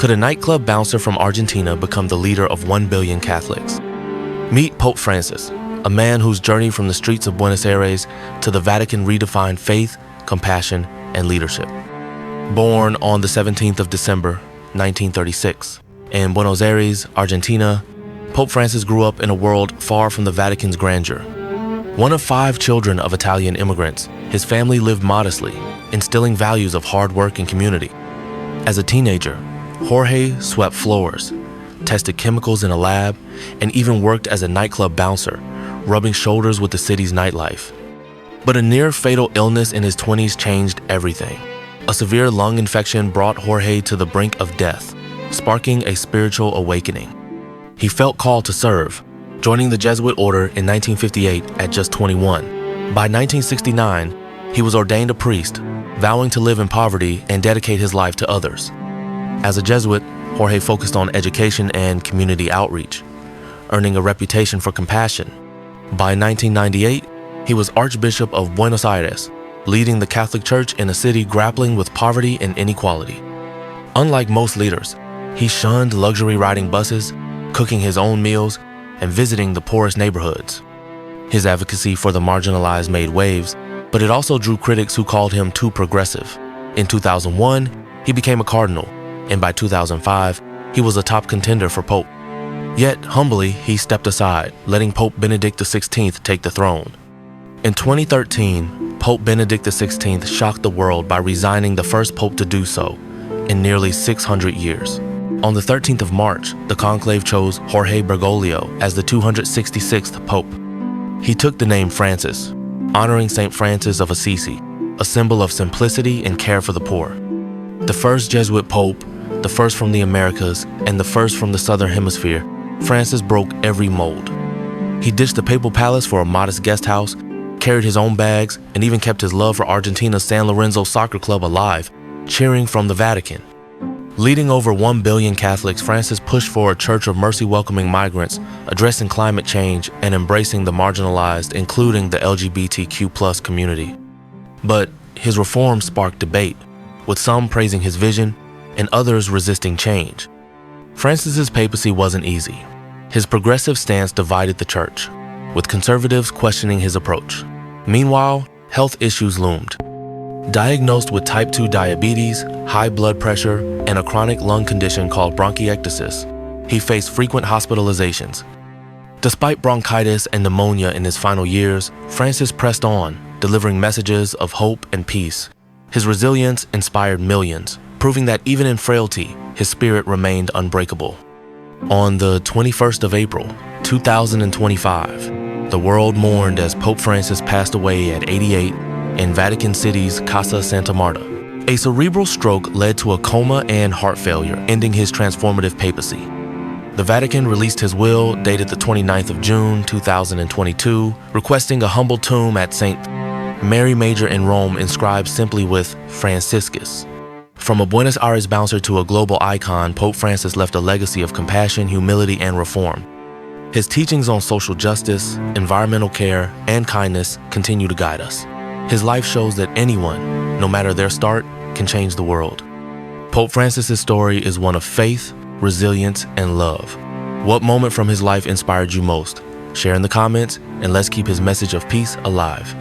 Could a nightclub bouncer from Argentina become the leader of 1 billion Catholics? Meet Pope Francis, a man whose journey from the streets of Buenos Aires to the Vatican redefined faith, compassion, and leadership. Born on the 17th of December, 1936, in Buenos Aires, Argentina, Pope Francis grew up in a world far from the Vatican's grandeur. One of 5 children of Italian immigrants, his family lived modestly, instilling values of hard work and community. As a teenager, Jorge swept floors, tested chemicals in a lab, and even worked as a nightclub bouncer, rubbing shoulders with the city's nightlife. But a near-fatal illness in his 20s changed everything. A severe lung infection brought Jorge to the brink of death, sparking a spiritual awakening. He felt called to serve, joining the Jesuit order in 1958 at just 21. By 1969, he was ordained a priest, vowing to live in poverty and dedicate his life to others. As a Jesuit, Jorge focused on education and community outreach, earning a reputation for compassion. By 1998, he was Archbishop of Buenos Aires, leading the Catholic Church in a city grappling with poverty and inequality. Unlike most leaders, he shunned luxury riding buses, cooking his own meals, and visiting the poorest neighborhoods. His advocacy for the marginalized made waves, but it also drew critics who called him too progressive. In 2001, he became a cardinal, and by 2005, he was a top contender for Pope. Yet, humbly, he stepped aside, letting Pope Benedict XVI take the throne. In 2013, Pope Benedict XVI shocked the world by resigning the first pope to do so in nearly 600 years. On the 13th of March, the conclave chose Jorge Bergoglio as the 266th pope. He took the name Francis, honoring St. Francis of Assisi, a symbol of simplicity and care for the poor. The first Jesuit pope, the first from the Americas, and the first from the Southern Hemisphere, Francis broke every mold. He ditched the papal palace for a modest guest house, carried his own bags, and even kept his love for Argentina's San Lorenzo soccer club alive, cheering from the Vatican. Leading over 1 billion Catholics, Francis pushed for a church of mercy welcoming migrants, addressing climate change, and embracing the marginalized, including the LGBTQ+ community. But his reforms sparked debate, with some praising his vision and others resisting change. Francis's papacy wasn't easy. His progressive stance divided the church, with conservatives questioning his approach. Meanwhile, health issues loomed. Diagnosed with type 2 diabetes, high blood pressure, and a chronic lung condition called bronchiectasis, he faced frequent hospitalizations. Despite bronchitis and pneumonia in his final years, Francis pressed on, delivering messages of hope and peace. His resilience inspired millions, proving that even in frailty, his spirit remained unbreakable. On the 21st of April, 2025, the world mourned as Pope Francis passed away at 88 in Vatican City's Casa Santa Marta. A cerebral stroke led to a coma and heart failure, ending his transformative papacy. The Vatican released his will, dated the 29th of June, 2022, requesting a humble tomb at St. Mary Major in Rome inscribed simply with Franciscus. From a Buenos Aires bouncer to a global icon, Pope Francis left a legacy of compassion, humility, and reform. His teachings on social justice, environmental care, and kindness continue to guide us. His life shows that anyone, no matter their start, can change the world. Pope Francis's story is one of faith, resilience, and love. What moment from his life inspired you most? Share in the comments, and let's keep his message of peace alive.